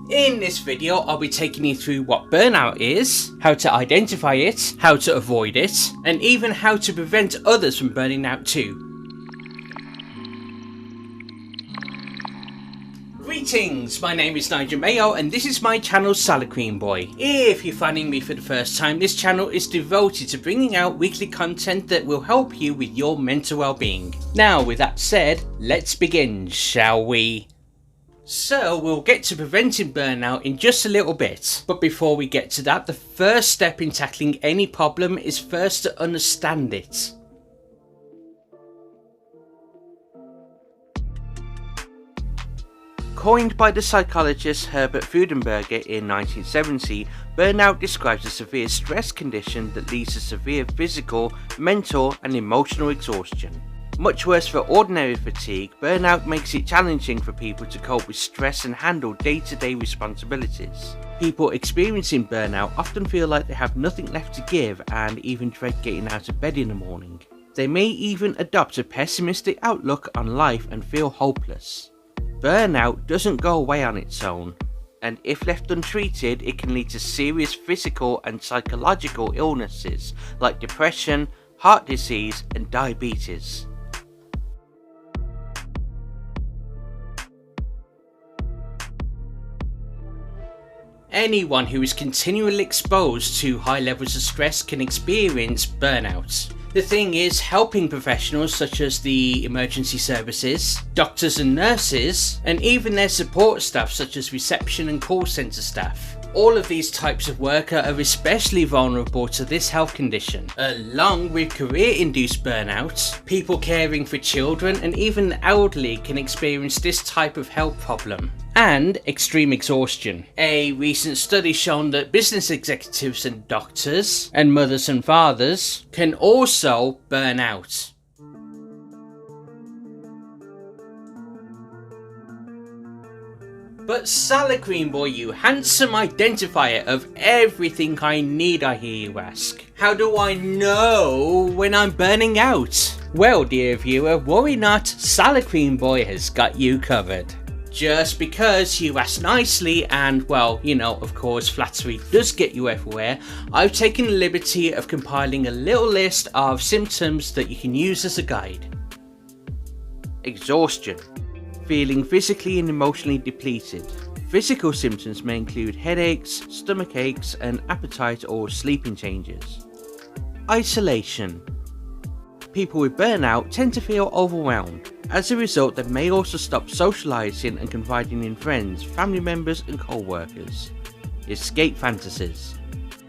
In this video, I'll be taking you through what burnout is, how to identify it, how to avoid it, and even how to prevent others from burning out too. Greetings, my name is Nigel Mayo and this is my channel Salad Cream Boy. If you're finding me for the first time, this channel is devoted to bringing out weekly content that will help you with your mental well-being. Now with that said, let's begin, shall we? So we'll get to preventing burnout in just a little bit, but before we get to that, the first step in tackling any problem is first to understand it. Coined by the psychologist Herbert Freudenberger in 1970, burnout describes a severe stress condition that leads to severe physical, mental and emotional exhaustion. Much worse for ordinary fatigue, burnout makes it challenging for people to cope with stress and handle day-to-day responsibilities. People experiencing burnout often feel like they have nothing left to give and even dread getting out of bed in the morning. They may even adopt a pessimistic outlook on life and feel hopeless. Burnout doesn't go away on its own, and if left untreated, it can lead to serious physical and psychological illnesses like depression, heart disease and diabetes. Anyone who is continually exposed to high levels of stress can experience burnout. The thing is, helping professionals such as the emergency services, doctors and nurses, and even their support staff such as reception and call centre staff. All of these types of work are especially vulnerable to this health condition. Along with career-induced burnout, people caring for children and even the elderly can experience this type of health problem. And extreme exhaustion. A recent study shown that business executives and doctors and mothers and fathers can also burn out. But Salad Cream Boy, you handsome identifier of everything I need, I hear you ask. How do I know when I'm burning out? Well, dear viewer, worry not, Salad Cream Boy has got you covered. Just because you asked nicely and, well, you know, of course flattery does get you everywhere, I've taken the liberty of compiling a little list of symptoms that you can use as a guide. Exhaustion. Feeling physically and emotionally depleted. Physical symptoms may include headaches, stomach aches and appetite or sleeping changes. Isolation. People with burnout tend to feel overwhelmed. As a result, they may also stop socialising and confiding in friends, family members and co-workers. Escape fantasies.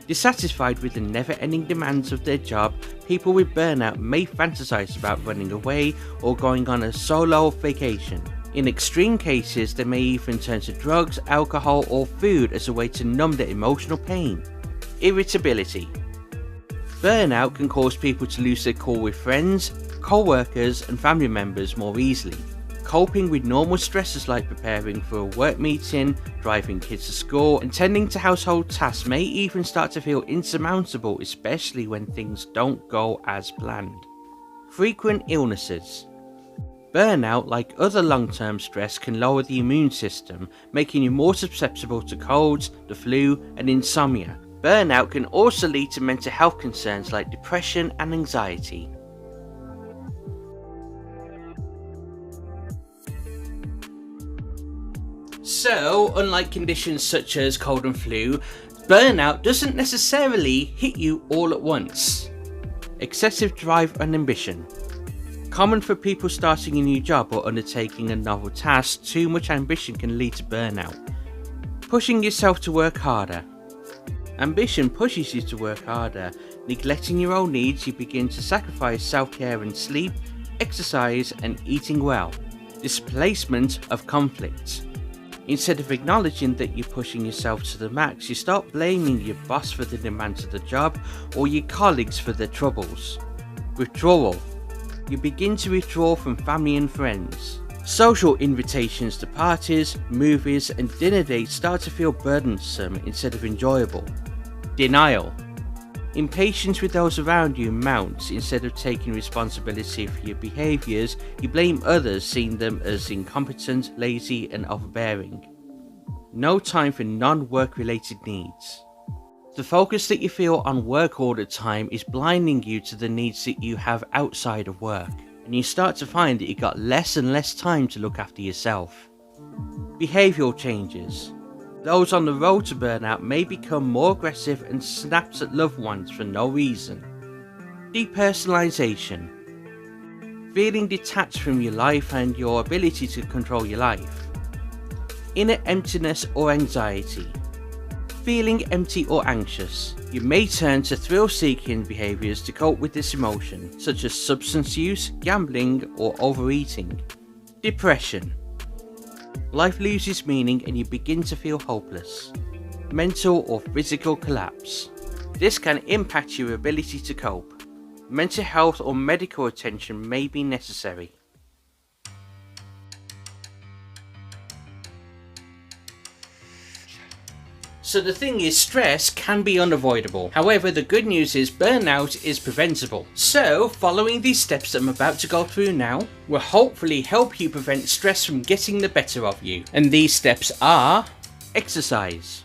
Dissatisfied with the never-ending demands of their job, people with burnout may fantasise about running away or going on a solo vacation. In extreme cases, they may even turn to drugs, alcohol or food as a way to numb their emotional pain. Irritability. Burnout can cause people to lose their cool with friends, co-workers and family members more easily. Coping with normal stresses like preparing for a work meeting, driving kids to school and tending to household tasks may even start to feel insurmountable, especially when things don't go as planned. Frequent illnesses. Burnout, like other long-term stress, can lower the immune system, making you more susceptible to colds, the flu and insomnia. Burnout can also lead to mental health concerns like depression and anxiety. So, unlike conditions such as cold and flu, burnout doesn't necessarily hit you all at once. Excessive drive and ambition. Common for people starting a new job or undertaking a novel task, too much ambition can lead to burnout. Pushing yourself to work harder. Ambition pushes you to work harder. Neglecting your own needs, you begin to sacrifice self-care and sleep, exercise and eating well. Displacement of conflict. Instead of acknowledging that you're pushing yourself to the max, you start blaming your boss for the demands of the job or your colleagues for their troubles. Withdrawal. You begin to withdraw from family and friends. Social invitations to parties, movies and dinner dates start to feel burdensome instead of enjoyable. Denial. Impatience with those around you mounts. Instead of taking responsibility for your behaviours, you blame others, seeing them as incompetent, lazy and overbearing. no time for non-work related needs. The focus that you feel on work all the time is blinding you to the needs that you have outside of work, and you start to find that you got less and less time to look after yourself. Behavioural changes. Those on the road to burnout may become more aggressive and snaps at loved ones for no reason. Depersonalisation. Feeling detached from your life and your ability to control your life. Inner emptiness or anxiety. Feeling empty or anxious. You may turn to thrill-seeking behaviours to cope with this emotion, such as substance use, gambling, or overeating. Depression. Life loses meaning and you begin to feel hopeless. Mental or physical collapse. This can impact your ability to cope. Mental health or medical attention may be necessary. So the thing is, stress can be unavoidable. However, the good news is burnout is preventable. So following these steps that I'm about to go through now will hopefully help you prevent stress from getting the better of you. And these steps are: exercise.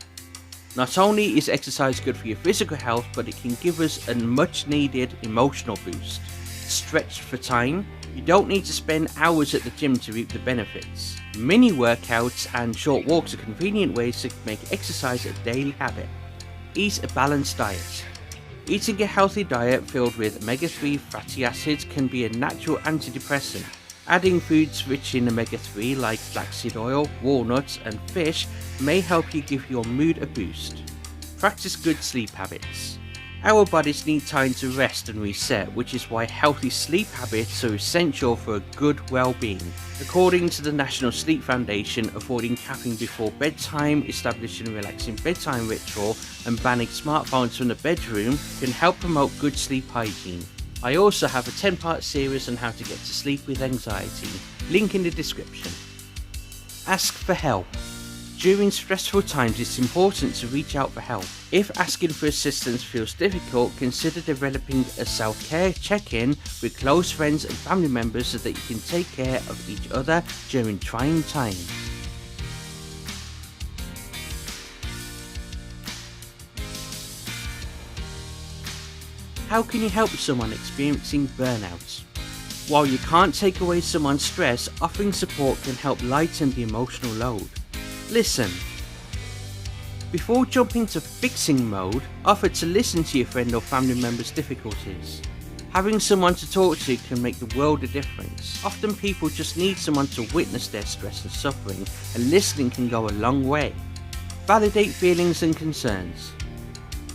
Not only is exercise good for your physical health, but it can give us a much needed emotional boost. Stretch for time. You don't need to spend hours at the gym to reap the benefits. Mini workouts and short walks are convenient ways to make exercise a daily habit. Eat a balanced diet. Eating a healthy diet filled with omega-3 fatty acids can be a natural antidepressant. Adding foods rich in omega-3 like flaxseed oil, walnuts and fish may help you give your mood a boost. Practice good sleep habits. Our bodies need time to rest and reset, which is why healthy sleep habits are essential for a good well-being. According to the National Sleep Foundation, avoiding caffeine before bedtime, establishing a relaxing bedtime ritual, and banning smartphones from the bedroom can help promote good sleep hygiene. I also have a 10-part series on how to get to sleep with anxiety. Link in the description. Ask for help. During stressful times, it's important to reach out for help. If asking for assistance feels difficult, consider developing a self-care check-in with close friends and family members so that you can take care of each other during trying times. How can you help someone experiencing burnout? While you can't take away someone's stress, offering support can help lighten the emotional load. Listen. Before jumping to fixing mode, offer to listen to your friend or family member's difficulties. Having someone to talk to can make the world a difference. Often people just need someone to witness their stress and suffering, and listening can go a long way. Validate feelings and concerns.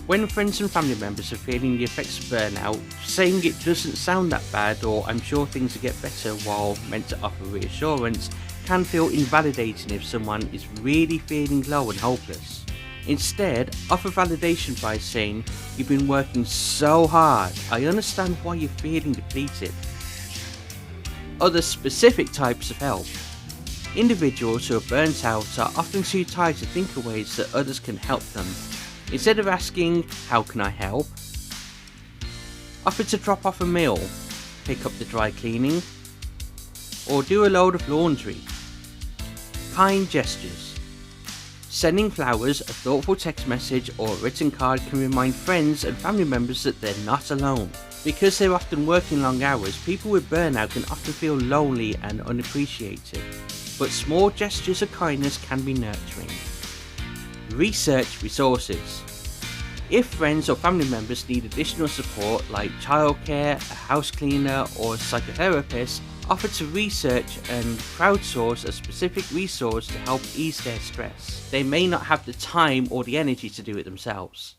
When friends and family members are feeling the effects of burnout, saying it doesn't sound that bad or I'm sure things will get better while meant to offer reassurance can feel invalidating if someone is really feeling low and hopeless. Instead, offer validation by saying, "You've been working so hard, I understand why you're feeling depleted." Other specific types of help. Individuals who are burnt out are often too tired to think of ways that others can help them. Instead of asking, "How can I help?" offer to drop off a meal, pick up the dry cleaning, or do a load of laundry. Kind gestures. Sending flowers, a thoughtful text message, or a written card can remind friends and family members that they're not alone. Because they're often working long hours, people with burnout can often feel lonely and unappreciated. But small gestures of kindness can be nurturing. Research resources. If friends or family members need additional support like childcare, a house cleaner, or a psychotherapist, offer to research and crowdsource a specific resource to help ease their stress. They may not have the time or the energy to do it themselves.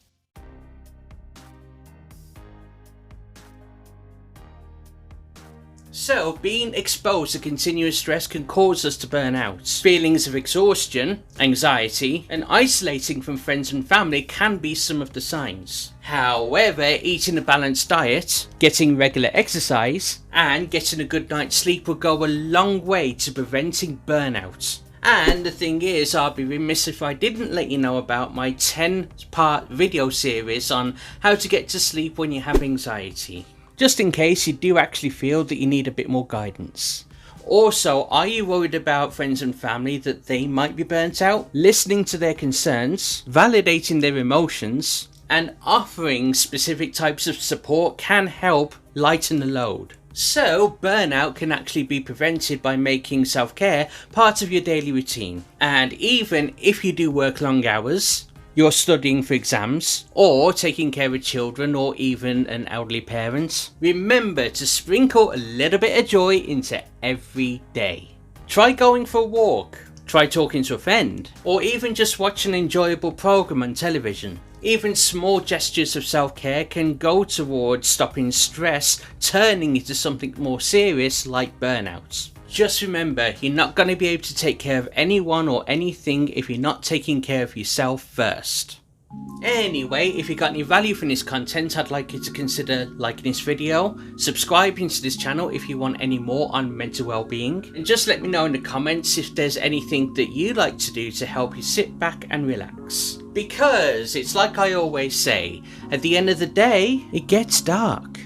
So, being exposed to continuous stress can cause us to burn out. Feelings of exhaustion, anxiety, and isolating from friends and family can be some of the signs. However, eating a balanced diet, getting regular exercise, and getting a good night's sleep will go a long way to preventing burnout. And the thing is, I'd be remiss if I didn't let you know about my 10-part video series on how to get to sleep when you have anxiety. Just in case you do actually feel that you need a bit more guidance. Also, are you worried about friends and family that they might be burnt out? Listening to their concerns, validating their emotions, and offering specific types of support can help lighten the load. So, burnout can actually be prevented by making self-care part of your daily routine. And even if you do work long hours, you're studying for exams, or taking care of children, or even an elderly parent, remember to sprinkle a little bit of joy into every day. Try going for a walk, try talking to a friend, or even just watch an enjoyable program on television. Even small gestures of self-care can go towards stopping stress turning into something more serious like burnout. Just remember, you're not going to be able to take care of anyone or anything if you're not taking care of yourself first. Anyway, if you got any value from this content, I'd like you to consider liking this video, subscribing to this channel if you want any more on mental well-being, and just let me know in the comments if there's anything that you'd like to do to help you sit back and relax. Because it's like I always say, at the end of the day, it gets dark.